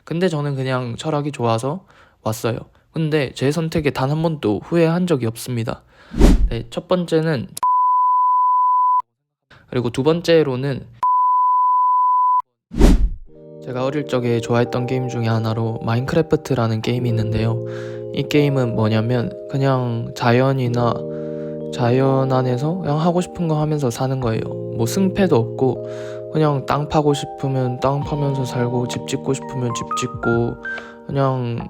근데 저는 그냥 철학이 좋아서 왔어요. 근데 제 선택에 단 한 번도 후회한 적이 없습니다. 네, 첫 번째는, 그리고 두 번째로는 제가 어릴 적에 좋아했던 게임 중에 하나로 마인크래프트라는 게임이 있는데요. 이 게임은 뭐냐면 그냥 자연 안에서 그냥 하고 싶은 거 하면서 사는 거예요. 뭐 승패도 없고 그냥 땅 파고 싶으면 땅 파면서 살고, 집 짓고 싶으면 집 짓고, 그냥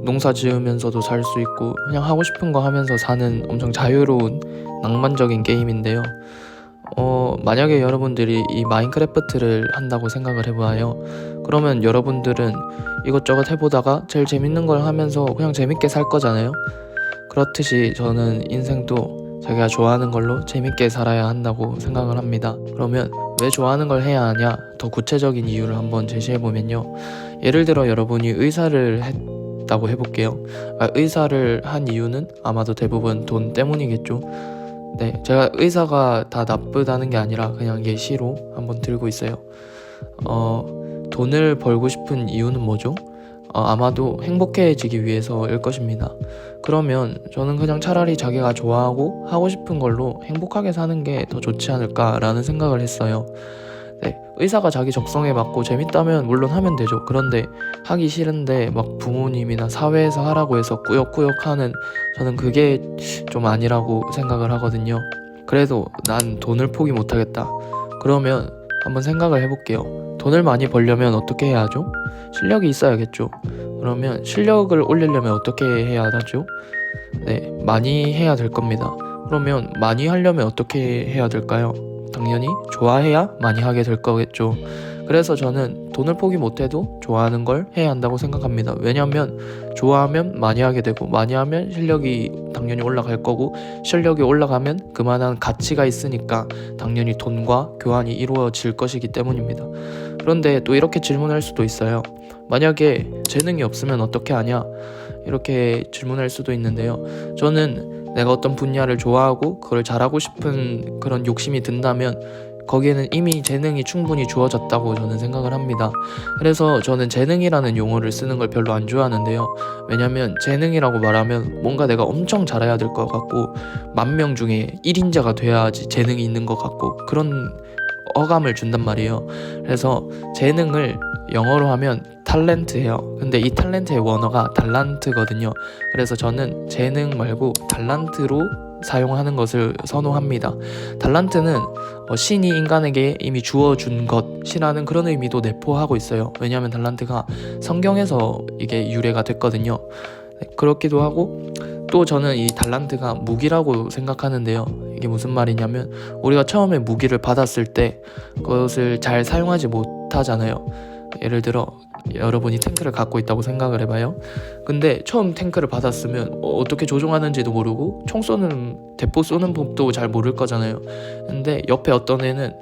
농사 지으면서도 살 수 있고, 그냥 하고 싶은 거 하면서 사는 엄청 자유로운 낭만적인 게임인데요. 만약에 여러분들이 이 마인크래프트를 한다고 생각을 해봐요. 그러면 여러분들은 이것저것 해보다가 제일 재밌는 걸 하면서 그냥 재밌게 살 거잖아요. 그렇듯이 저는 인생도 자기가 좋아하는 걸로 재밌게 살아야 한다고 생각을 합니다. 그러면 왜 좋아하는 걸 해야 하냐? 더 구체적인 이유를 한번 제시해보면요. 예를 들어 여러분이 의사를 했다고 해볼게요. 의사를 한 이유는 아마도 대부분 돈 때문이겠죠. 네, 제가 의사가 다 나쁘다는 게 아니라 그냥 예시로 한번 들고 있어요. 돈을 벌고 싶은 이유는 뭐죠? 아마도 행복해지기 위해서일 것입니다. 그러면 저는 그냥 차라리 자기가 좋아하고 하고 싶은 걸로 행복하게 사는 게 더 좋지 않을까라는 생각을 했어요. 네, 의사가 자기 적성에 맞고 재밌다면 물론 하면 되죠. 그런데 하기 싫은데 막 부모님이나 사회에서 하라고 해서 꾸역꾸역 하는, 저는 그게 좀 아니라고 생각을 하거든요. 그래도 난 돈을 포기 못하겠다. 그러면 한번 생각을 해볼게요. 돈을 많이 벌려면 어떻게 해야 하죠? 실력이 있어야겠죠. 그러면 실력을 올리려면 어떻게 해야 하죠? 네, 많이 해야 될 겁니다. 그러면 많이 하려면 어떻게 해야 될까요? 당연히 좋아해야 많이 하게 될 거겠죠. 그래서 저는 돈을 포기 못해도 좋아하는 걸 해야 한다고 생각합니다. 왜냐면 좋아하면 많이 하게 되고, 많이 하면 실력이 당연히 올라갈 거고, 실력이 올라가면 그만한 가치가 있으니까 당연히 돈과 교환이 이루어질 것이기 때문입니다. 그런데 또 이렇게 질문할 수도 있어요. 만약에 재능이 없으면 어떻게 하냐? 이렇게 질문할 수도 있는데요. 저는 내가 어떤 분야를 좋아하고 그걸 잘하고 싶은 그런 욕심이 든다면 거기에는 이미 재능이 충분히 주어졌다고 저는 생각을 합니다. 그래서 저는 재능이라는 용어를 쓰는 걸 별로 안 좋아하는데요. 왜냐면 재능이라고 말하면 뭔가 내가 엄청 잘해야 될 것 같고, 10,000명 중에 1인자가 돼야지 재능이 있는 것 같고, 그런 어감을 준단 말이에요. 그래서 재능을 영어로 하면 탤런트예요. 근데 이 탤런트의 원어가 달란트거든요. 그래서 저는 재능 말고 달란트로 사용하는 것을 선호합니다. 달란트는 신이 인간에게 이미 주어준 것이라는 그런 의미도 내포하고 있어요. 왜냐하면 달란트가 성경에서 이게 유래가 됐거든요. 네, 그렇기도 하고, 또 저는 이 달란트가 무기라고 생각하는데요. 이게 무슨 말이냐면 우리가 처음에 무기를 받았을 때 그것을 잘 사용하지 못하잖아요. 예를 들어 여러분이 탱크를 갖고 있다고 생각을 해봐요. 근데 처음 탱크를 받았으면 어떻게 조종하는지도 모르고 총 쏘는, 대포 쏘는 법도 잘 모를 거잖아요. 근데 옆에 어떤 애는,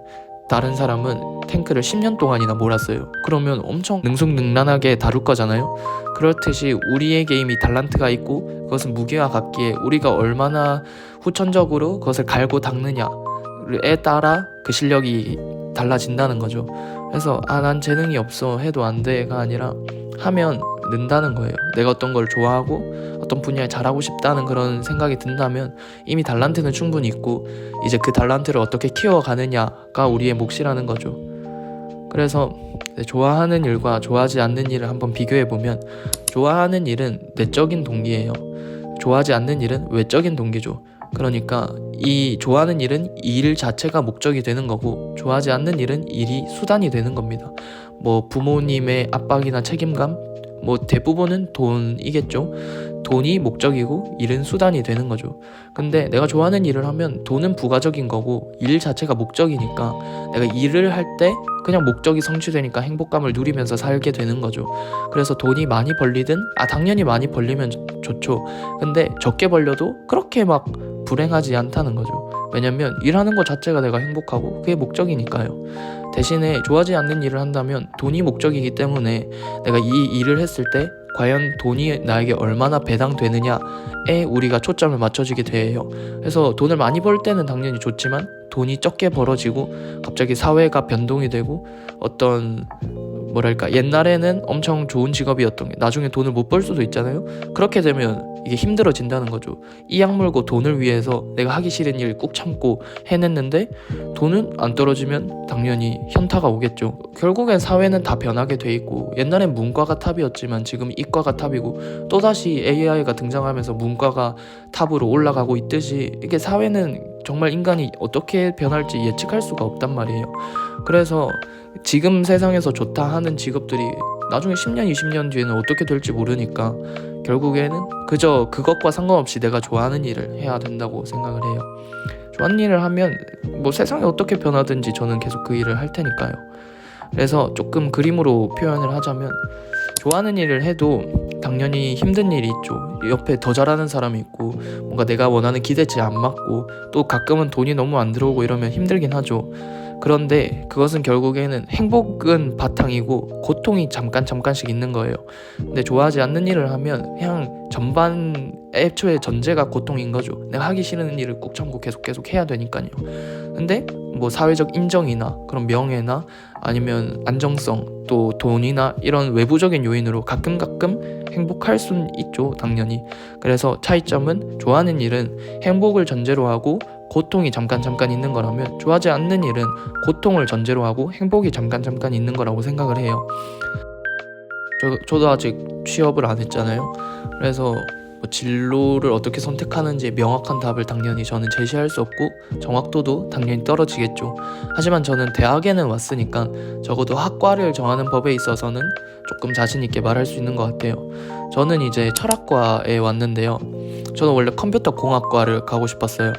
다른 사람은 탱크를 10년 동안이나 몰았어요. 그러면 엄청 능숙능란하게 다룰 거잖아요. 그렇듯이 우리에게 이미 달란트가 있고 그것은 무기와 같기에 우리가 얼마나 후천적으로 그것을 갈고 닦느냐에 따라 그 실력이 달라진다는 거죠. 그래서 난 재능이 없어 해도 안 돼가 아니라 하면 는다는 거예요. 내가 어떤 걸 좋아하고 어떤 분야에 잘하고 싶다는 그런 생각이 든다면 이미 달란트는 충분히 있고, 이제 그 달란트를 어떻게 키워가느냐가 우리의 몫이라는 거죠. 그래서 좋아하는 일과 좋아하지 않는 일을 한번 비교해보면, 좋아하는 일은 내적인 동기예요. 좋아하지 않는 일은 외적인 동기죠. 그러니까 이 좋아하는 일은 일 자체가 목적이 되는 거고, 좋아하지 않는 일은 일이 수단이 되는 겁니다. 뭐 부모님의 압박이나 책임감, 뭐 대부분은 돈이겠죠. 돈이 목적이고 일은 수단이 되는 거죠. 근데 내가 좋아하는 일을 하면 돈은 부가적인 거고 일 자체가 목적이니까, 내가 일을 할 때 그냥 목적이 성취되니까 행복감을 누리면서 살게 되는 거죠. 그래서 돈이 많이 벌리든, 당연히 많이 벌리면 좋죠. 근데 적게 벌려도 그렇게 막 불행하지 않다는 거죠. 왜냐면 일하는 것 자체가 내가 행복하고 그게 목적이니까요. 대신에 좋아하지 않는 일을 한다면 돈이 목적이기 때문에 내가 이 일을 했을 때 과연 돈이 나에게 얼마나 배당되느냐에 우리가 초점을 맞춰지게 돼요. 그래서 돈을 많이 벌 때는 당연히 좋지만, 돈이 적게 벌어지고 갑자기 사회가 변동이 되고 어떤 뭐랄까, 옛날에는 엄청 좋은 직업이었던 게 나중에 돈을 못 벌 수도 있잖아요. 그렇게 되면 이게 힘들어진다는 거죠. 이 악물고 돈을 위해서 내가 하기 싫은 일 꾹 참고 해냈는데 돈은 안 떨어지면 당연히 현타가 오겠죠. 결국엔 사회는 다 변하게 돼 있고, 옛날엔 문과가 탑이었지만 지금 이과가 탑이고, 또다시 AI가 등장하면서 문과가 탑으로 올라가고 있듯이, 이게 사회는 정말 인간이 어떻게 변할지 예측할 수가 없단 말이에요. 그래서 지금 세상에서 좋다 하는 직업들이 나중에 10년, 20년 뒤에는 어떻게 될지 모르니까 결국에는 그저 그것과 상관없이 내가 좋아하는 일을 해야 된다고 생각을 해요. 좋아하는 일을 하면 뭐 세상이 어떻게 변하든지 저는 계속 그 일을 할 테니까요. 그래서 조금 그림으로 표현을 하자면, 좋아하는 일을 해도 당연히 힘든 일이 있죠. 옆에 더 잘하는 사람이 있고, 뭔가 내가 원하는 기대치에 안 맞고, 또 가끔은 돈이 너무 안 들어오고 이러면 힘들긴 하죠. 그런데 그것은 결국에는 행복은 바탕이고 고통이 잠깐씩 있는 거예요. 근데 좋아하지 않는 일을 하면 그냥 전반 애초에 전제가 고통인 거죠. 내가 하기 싫은 일을 꾹 참고 계속 해야 되니까요. 근데 뭐 사회적 인정이나 그런 명예나 아니면 안정성, 또 돈이나 이런 외부적인 요인으로 가끔 행복할 순 있죠, 당연히. 그래서 차이점은, 좋아하는 일은 행복을 전제로 하고 고통이 잠깐 있는 거라면, 좋아하지 않는 일은 고통을 전제로 하고 행복이 잠깐 있는 거라고 생각을 해요. 저도 아직 취업을 안 했잖아요. 그래서 뭐 진로를 어떻게 선택하는지 명확한 답을 당연히 저는 제시할 수 없고, 정확도도 당연히 떨어지겠죠. 하지만 저는 대학에는 왔으니까 적어도 학과를 정하는 법에 있어서는 조금 자신 있게 말할 수 있는 것 같아요. 저는 이제 철학과에 왔는데요. 저는 원래 컴퓨터공학과를 가고 싶었어요.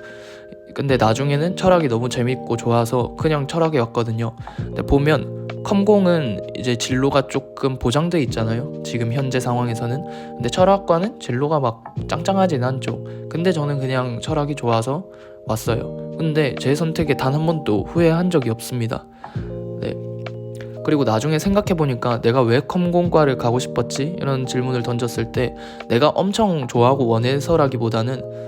근데 나중에는 철학이 너무 재밌고 좋아서 그냥 철학에 왔거든요. 근데 보면 컴공은 이제 진로가 조금 보장돼 있잖아요, 지금 현재 상황에서는. 근데 철학과는 진로가 막 짱짱하진 않죠. 근데 저는 그냥 철학이 좋아서 왔어요. 근데 제 선택에 단 한 번도 후회한 적이 없습니다. 네. 그리고 나중에 생각해보니까 내가 왜 컴공과를 가고 싶었지? 이런 질문을 던졌을 때, 내가 엄청 좋아하고 원해서라기보다는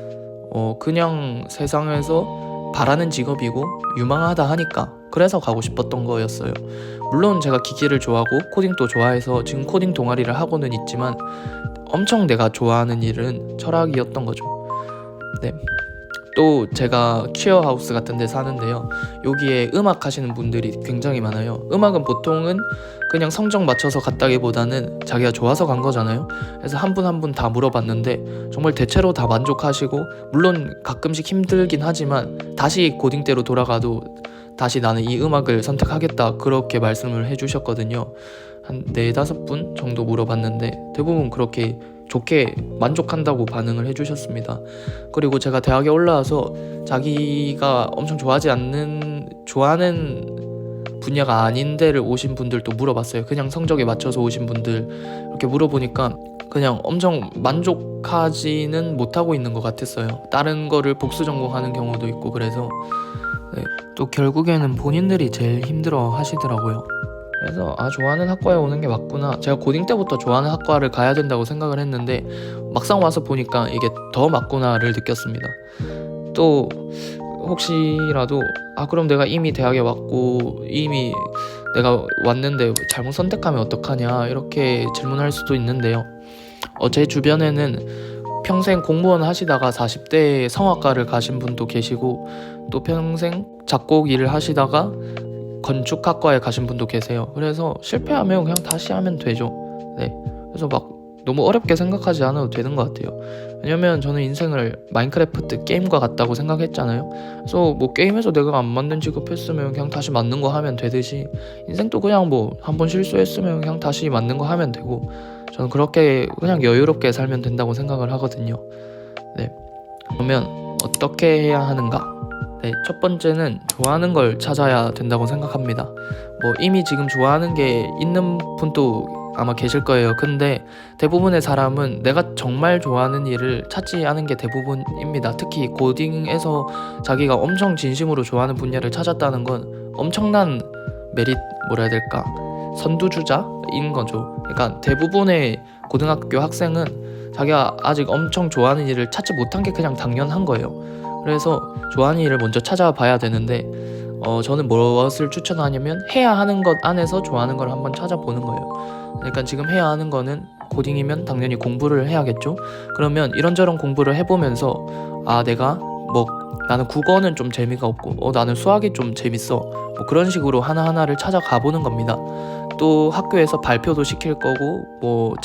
그냥 세상에서 바라는 직업이고 유망하다 하니까, 그래서 가고 싶었던 거였어요. 물론 제가 기계를 좋아하고 코딩도 좋아해서 지금 코딩 동아리를 하고는 있지만, 엄청 내가 좋아하는 일은 철학이었던 거죠. 네. 또 제가 퀴어하우스 같은 데 사는데요, 여기에 음악 하시는 분들이 굉장히 많아요. 음악은 보통은 그냥 성적 맞춰서 갔다기보다는 자기가 좋아서 간 거잖아요. 그래서 한 분 다 물어봤는데 정말 대체로 다 만족하시고, 물론 가끔씩 힘들긴 하지만 다시 고딩 때로 돌아가도 다시 나는 이 음악을 선택하겠다, 그렇게 말씀을 해주셨거든요. 한 4-5분 정도 물어봤는데 대부분 그렇게 좋게 만족한다고 반응을 해주셨습니다. 그리고 제가 대학에 올라와서 자기가 엄청 좋아하는 분야가 아닌 데를 오신 분들도 물어봤어요. 그냥 성적에 맞춰서 오신 분들, 이렇게 물어보니까 그냥 엄청 만족하지는 못하고 있는 것 같았어요. 다른 거를 복수 전공하는 경우도 있고. 그래서 네, 또 결국에는 본인들이 제일 힘들어 하시더라고요. 그래서 좋아하는 학과에 오는 게 맞구나, 제가 고딩 때부터 좋아하는 학과를 가야 된다고 생각을 했는데 막상 와서 보니까 이게 더 맞구나를 느꼈습니다. 또 혹시라도 그럼 내가 이미 대학에 왔고 이미 내가 왔는데 잘못 선택하면 어떡하냐, 이렇게 질문할 수도 있는데요. 제 주변에는 평생 공무원 하시다가 40대에 성악가를 가신 분도 계시고, 또 평생 작곡 일을 하시다가 건축학과에 가신 분도 계세요. 그래서 실패하면 그냥 다시 하면 되죠. 네. 그래서 막 너무 어렵게 생각하지 않아도 되는 것 같아요. 왜냐면 저는 인생을 마인크래프트 게임과 같다고 생각했잖아요. 그래서 뭐 게임에서 내가 안 맞는 직업 했으면 그냥 다시 맞는 거 하면 되듯이, 인생도 그냥 뭐 한 번 실수했으면 그냥 다시 맞는 거 하면 되고, 저는 그렇게 그냥 여유롭게 살면 된다고 생각을 하거든요. 네. 그러면 어떻게 해야 하는가? 네, 첫 번째는 좋아하는 걸 찾아야 된다고 생각합니다. 뭐 이미 지금 좋아하는 게 있는 분도 아마 계실 거예요. 근데 대부분의 사람은 내가 정말 좋아하는 일을 찾지 않은 게 대부분입니다. 특히 고딩에서 자기가 엄청 진심으로 좋아하는 분야를 찾았다는 건 엄청난 메릿, 뭐라 해야 될까, 선두주자인 거죠. 그러니까 대부분의 고등학교 학생은 자기가 아직 엄청 좋아하는 일을 찾지 못한 게 그냥 당연한 거예요. 그래서 좋아하는 일을 먼저 찾아봐야 되는데, 저는 무엇을 추천하냐면 해야 하는 것 안에서 좋아하는 걸 한번 찾아보는 거예요. 그러니까 지금 해야 하는 거는 코딩이면 당연히 공부를 해야겠죠. 그러면 이런저런 공부를 해보면서 내가 나는 국어는 좀 재미가 없고 나는 수학이 좀 재밌어, 뭐 그런 식으로 하나하나를 찾아가 보는 겁니다. 또 학교에서 발표도 시킬 거고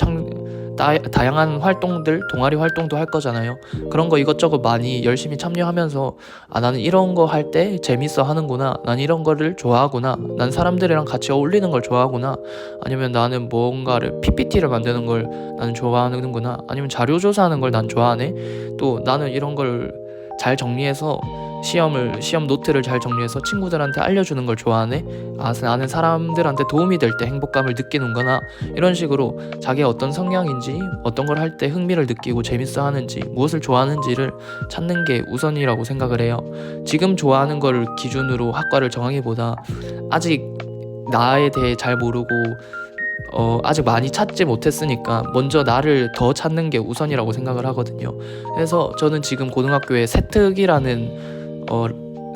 다양한 활동들, 동아리 활동도 할 거잖아요. 그런 거 이것저것 많이 열심히 참여하면서 나는 이런 거 할 때 재밌어 하는구나, 난 이런 거를 좋아하구나, 난 사람들이랑 같이 어울리는 걸 좋아하구나, 아니면 나는 뭔가를 PPT를 만드는 걸 나는 좋아하는구나, 아니면 자료 조사하는 걸 난 좋아하네, 또 나는 이런 걸 잘 정리해서 시험 노트를 잘 정리해서 친구들한테 알려주는 걸 좋아하네, 나는 사람들한테 도움이 될 때 행복감을 느끼는구나, 이런 식으로 자기가 어떤 성향인지, 어떤 걸 할 때 흥미를 느끼고 재밌어 하는지, 무엇을 좋아하는지를 찾는 게 우선이라고 생각을 해요. 지금 좋아하는 걸 기준으로 학과를 정하기보다 아직 나에 대해 잘 모르고 아직 많이 찾지 못했으니까 먼저 나를 더 찾는 게 우선이라고 생각을 하거든요. 그래서 저는 지금 고등학교에 세특이라는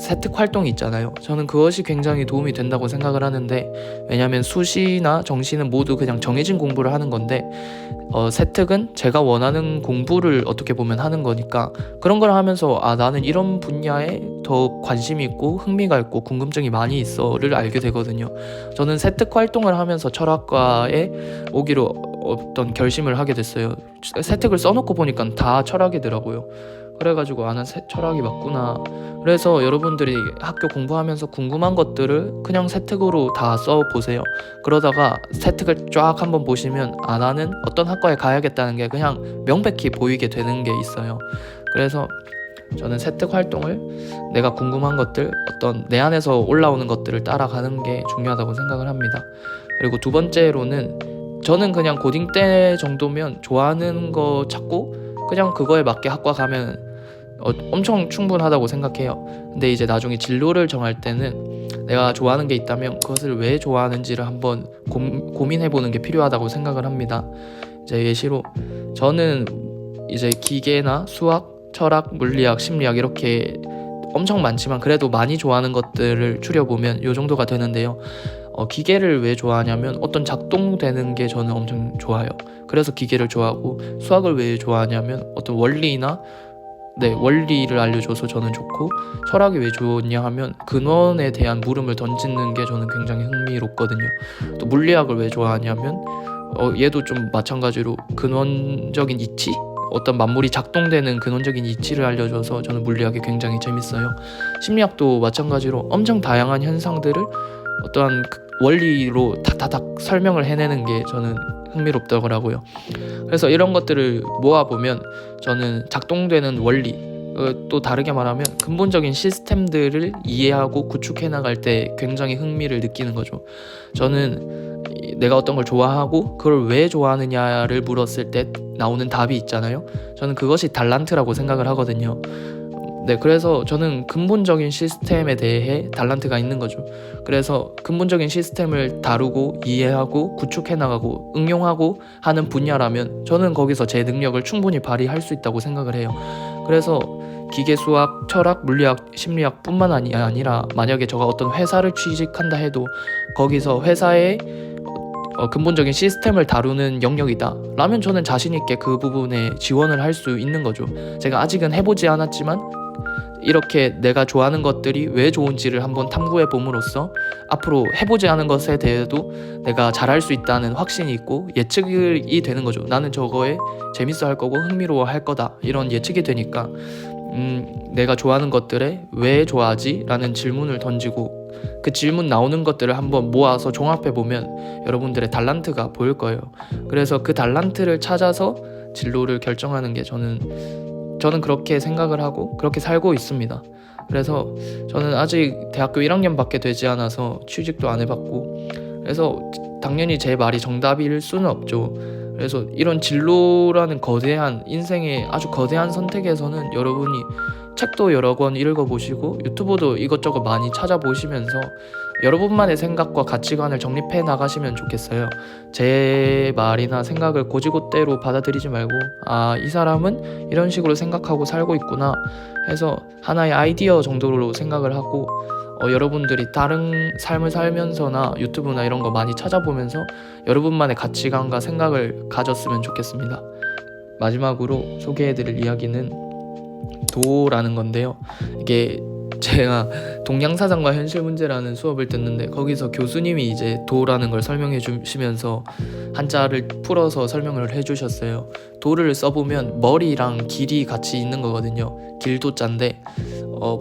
세특 활동이 있잖아요. 저는 그것이 굉장히 도움이 된다고 생각을 하는데, 왜냐하면 수시나 정시는 모두 그냥 정해진 공부를 하는 건데 세특은 제가 원하는 공부를 어떻게 보면 하는 거니까, 그런 걸 하면서 나는 이런 분야에 더 관심이 있고 흥미가 있고 궁금증이 많이 있어를 알게 되거든요. 저는 세특 활동을 하면서 철학과에 오기로 어떤 결심을 하게 됐어요. 세특을 써놓고 보니까 다 철학이더라고요. 그래가지고 나는 철학이 맞구나. 그래서 여러분들이 학교 공부하면서 궁금한 것들을 그냥 세특으로 다 써보세요. 그러다가 세특을 쫙 한번 보시면 나는 어떤 학과에 가야겠다는 게 그냥 명백히 보이게 되는 게 있어요. 그래서 저는 세특 활동을, 내가 궁금한 것들, 어떤 내 안에서 올라오는 것들을 따라가는 게 중요하다고 생각을 합니다. 그리고 두 번째로는 저는 그냥 고딩 때 정도면 좋아하는 거 찾고 그냥 그거에 맞게 학과 가면 엄청 충분하다고 생각해요. 근데 이제 나중에 진로를 정할 때는 내가 좋아하는 게 있다면 그것을 왜 좋아하는지를 한번 고민해보는 게 필요하다고 생각을 합니다. 이제 예시로 저는 이제 기계나 수학, 철학, 물리학, 심리학 이렇게 엄청 많지만 그래도 많이 좋아하는 것들을 추려보면 이 정도가 되는데요. 기계를 왜 좋아하냐면 어떤 작동되는 게 저는 엄청 좋아요. 그래서 기계를 좋아하고, 수학을 왜 좋아하냐면 어떤 원리를 알려줘서 저는 좋고, 철학이 왜 좋냐 하면 근원에 대한 물음을 던지는 게 저는 굉장히 흥미롭거든요. 또 물리학을 왜 좋아하냐면 얘도 좀 마찬가지로 근원적인 이치? 어떤 만물이 작동되는 근원적인 이치를 알려줘서 저는 물리학이 굉장히 재밌어요. 심리학도 마찬가지로 엄청 다양한 현상들을 어떠한 원리로 탁탁탁 설명을 해내는 게 저는 흥미롭더라고요. 그래서 이런 것들을 모아보면 저는 작동되는 원리, 또 다르게 말하면 근본적인 시스템들을 이해하고 구축해 나갈 때 굉장히 흥미를 느끼는 거죠. 저는 내가 어떤 걸 좋아하고 그걸 왜 좋아하느냐를 물었을 때 나오는 답이 있잖아요. 저는 그것이 달란트라고 생각을 하거든요. 그래서 저는 근본적인 시스템에 대해 달란트가 있는 거죠. 그래서 근본적인 시스템을 다루고 이해하고 구축해 나가고 응용하고 하는 분야라면 저는 거기서 제 능력을 충분히 발휘할 수 있다고 생각을 해요. 그래서 기계, 수학, 철학, 물리학, 심리학 뿐만 아니라 만약에 제가 어떤 회사를 취직한다 해도 거기서 회사의 근본적인 시스템을 다루는 영역이다 라면 저는 자신 있게 그 부분에 지원을 할 수 있는 거죠. 제가 아직은 해보지 않았지만 이렇게 내가 좋아하는 것들이 왜 좋은지를 한번 탐구해 봄으로써 앞으로 해보지 않은 것에 대해도 내가 잘할 수 있다는 확신이 있고 예측이 되는 거죠. 나는 저거에 재밌어 할 거고 흥미로워 할 거다, 이런 예측이 되니까 내가 좋아하는 것들에 왜 좋아하지? 라는 질문을 던지고 그 질문 나오는 것들을 한번 모아서 종합해 보면 여러분들의 달란트가 보일 거예요. 그래서 그 달란트를 찾아서 진로를 결정하는 게 저는 그렇게 생각을 하고 그렇게 살고 있습니다. 그래서 저는 아직 대학교 1학년밖에 되지 않아서 취직도 안 해봤고, 그래서 당연히 제 말이 정답일 수는 없죠. 그래서 이런 진로라는 거대한 인생의 아주 거대한 선택에서는 여러분이 책도 여러 권 읽어보시고 유튜브도 이것저것 많이 찾아보시면서 여러분만의 생각과 가치관을 정립해 나가시면 좋겠어요. 제 말이나 생각을 곧이곧대로 받아들이지 말고 이 사람은 이런 식으로 생각하고 살고 있구나 해서 하나의 아이디어 정도로 생각을 하고 여러분들이 다른 삶을 살면서나 유튜브나 이런 거 많이 찾아보면서 여러분만의 가치관과 생각을 가졌으면 좋겠습니다. 마지막으로 소개해드릴 이야기는 도라는 건데요. 이게 제가 동양사상과 현실 문제라는 수업을 듣는데 거기서 교수님이 이제 도라는 걸 설명해 주시면서 한자를 풀어서 설명을 해주셨어요. 도를 써보면 머리랑 길이 같이 있는 거거든요. 길도자인데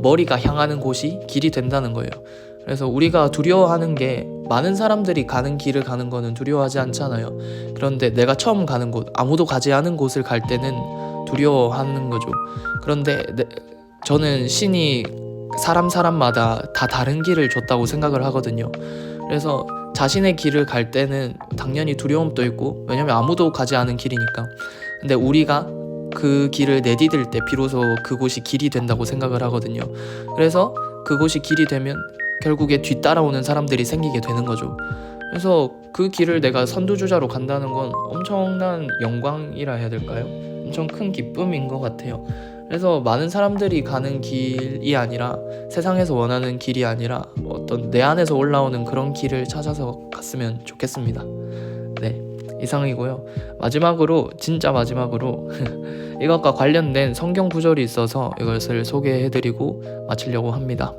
머리가 향하는 곳이 길이 된다는 거예요. 그래서 우리가 두려워하는 게 많은 사람들이 가는 길을 가는 거는 두려워하지 않잖아요. 그런데 내가 처음 가는 곳, 아무도 가지 않은 곳을 갈 때는 두려워하는 거죠. 그런데 저는 신이 사람마다 다 다른 길을 줬다고 생각을 하거든요. 그래서 자신의 길을 갈 때는 당연히 두려움도 있고, 왜냐면 아무도 가지 않은 길이니까. 근데 우리가 그 길을 내디딜 때 비로소 그곳이 길이 된다고 생각을 하거든요. 그래서 그곳이 길이 되면 결국에 뒤따라오는 사람들이 생기게 되는 거죠. 그래서 그 길을 내가 선두주자로 간다는 건 엄청난 영광이라 해야 될까요? 엄청 큰 기쁨인 것 같아요. 그래서 많은 사람들이 가는 길이 아니라, 세상에서 원하는 길이 아니라 어떤 내 안에서 올라오는 그런 길을 찾아서 갔으면 좋겠습니다. 네, 이상이고요. 마지막으로 진짜 마지막으로 이것과 관련된 성경 구절이 있어서 이것을 소개해드리고 마치려고 합니다.